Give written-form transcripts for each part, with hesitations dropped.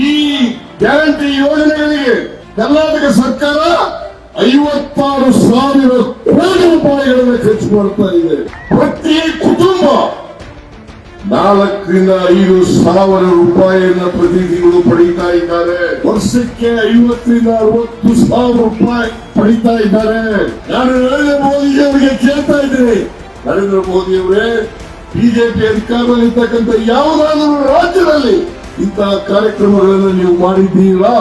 ಈ ಗ್ಯಾರಂಟಿ ಯೋಜನೆಗಳಿಗೆ ಕರ್ನಾಟಕ ಸರ್ಕಾರ 56,000 ಕೋಟಿ ರೂಪಾಯಿಗಳನ್ನು ಖರ್ಚು ಮಾಡ್ತಾ ಇದೆ. ಪ್ರತಿ ಕುಟುಂಬ 4,000-5,000 ರೂಪಾಯಿಯನ್ನ ಪ್ರತಿ ತಿಂಗಳು ಪಡೀತಾ ಇದ್ದಾರೆ. ವರ್ಷಕ್ಕೆ 50,000-60,000 ರೂಪಾಯಿ ಪಡೀತಾ ಇದ್ದಾರೆ. ನಾನು ನರೇಂದ್ರ ಮೋದಿ ಅವರಿಗೆ ಕೇಳ್ತಾ ಇದ್ದೀನಿ, ನರೇಂದ್ರ ಮೋದಿ ಅವರೇ, ಬಿಜೆಪಿ ಅಧಿಕಾರದಲ್ಲಿರ್ತಕ್ಕಂಥ ಯಾವುದಾದರೂ ರಾಜ್ಯದಲ್ಲಿ ಇಂತಹ ಕಾರ್ಯಕ್ರಮಗಳನ್ನು ನೀವು ಮಾಡಿದ್ದೀರಾ?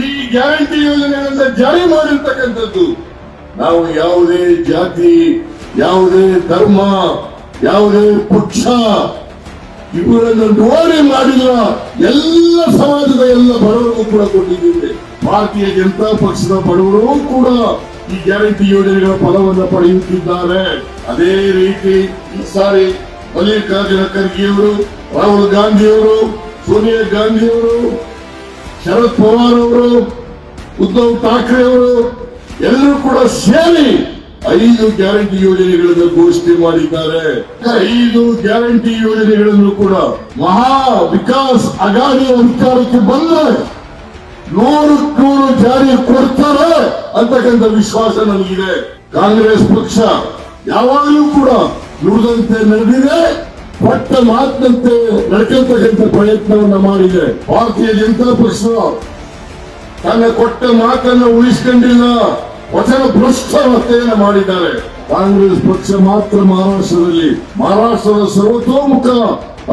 ಈ ಗ್ಯಾರಂಟಿ ಯೋಜನೆಗಳನ್ನ ಜಾರಿ ಮಾಡಿರ್ತಕ್ಕಂಥದ್ದು ನಾವು ಯಾವುದೇ ಜಾತಿ, ಯಾವುದೇ ಧರ್ಮ, ಯಾವುದೇ ಪಕ್ಷ ಇವುಗಳನ್ನು ನೋಡಿ ಮಾಡಿಲ್ಲ. ಎಲ್ಲ ಸಮಾಜದ ಎಲ್ಲ ಬಡವರಿಗೂ ಕೂಡ ಕೊಟ್ಟಿದ್ದೇವೆ. ಭಾರತೀಯ ಜನತಾ ಪಕ್ಷದ ಬಡವರು ಕೂಡ ಈ ಗ್ಯಾರಂಟಿ ಯೋಜನೆಗಳ ಫಲವನ್ನು ಪಡೆಯುತ್ತಿದ್ದಾರೆ. ಅದೇ ರೀತಿ ಈ ಸಾರಿ ಮಲ್ಲಿಕಾರ್ಜುನ ಖರ್ಗೆಯವರು, ರಾಹುಲ್ ಗಾಂಧಿಯವರು, ಸೋನಿಯಾ ಗಾಂಧಿಯವರು, ಶರದ್ ಪವಾರ್ ಅವರು, ಉದ್ಧವ್ ಠಾಕ್ರೆ ಅವರು ಎಲ್ಲರೂ ಕೂಡ ಸೇರಿ 5 ಗ್ಯಾರಂಟಿ ಯೋಜನೆಗಳನ್ನು ಘೋಷಣೆ ಮಾಡಿದ್ದಾರೆ. 5 ಗ್ಯಾರಂಟಿ ಯೋಜನೆಗಳನ್ನು ಕೂಡ ಮಹಾ ವಿಕಾಸ್ ಅಘಾಡಿ ಅಧಿಕಾರಕ್ಕೆ ಬಂದರೆ 100% ಜಾರಿ ಕೊಡ್ತಾರೆ ಅಂತಕ್ಕಂಥ ವಿಶ್ವಾಸ ನನಗಿದೆ. ಕಾಂಗ್ರೆಸ್ ಪಕ್ಷ ಯಾವಾಗಲೂ ಕೂಡ ನುಡಿದಂತೆ ನಡೆದಿದೆ, ಕೊಟ್ಟ ಮಾತಿನಂತೆ ನಡ್ಕೊಳ್ತಕ್ಕಂಥ ಪ್ರಯತ್ನವನ್ನ ಮಾಡಿದೆ. ಭಾರತೀಯ ಜನತಾ ಪಕ್ಷ ತನ್ನ ಕೊಟ್ಟ ಮಾತನ್ನು ಉಳಿಸಿಕೊಂಡಿಲ್ಲ, ವಚನ ಭ್ರಷ್ಟತೆಯನ್ನು ಮಾಡಿದ್ದಾರೆ. ಕಾಂಗ್ರೆಸ್ ಪಕ್ಷ ಮಾತ್ರ ಮಹಾರಾಷ್ಟ್ರದ ಸರ್ವತೋಮುಖ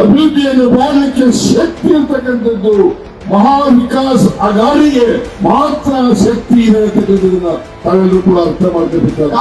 ಅಭಿವೃದ್ಧಿಯನ್ನು ಮಾಡಲಿಕ್ಕೆ ಶಕ್ತಿ ಇರ್ತಕ್ಕಂಥದ್ದು ಮಹಾ ವಿಕಾಸ್ ಅಘಾಡಿಗೆ ಮಾತ್ರ ಶಕ್ತಿ ಇದೆ ಅಂತಕ್ಕಂಥದ್ದನ್ನ ತಾವೆಲ್ಲರೂ ಕೂಡ ಅರ್ಥ ಮಾಡ್ಕೊಳ್ತಾರೆ.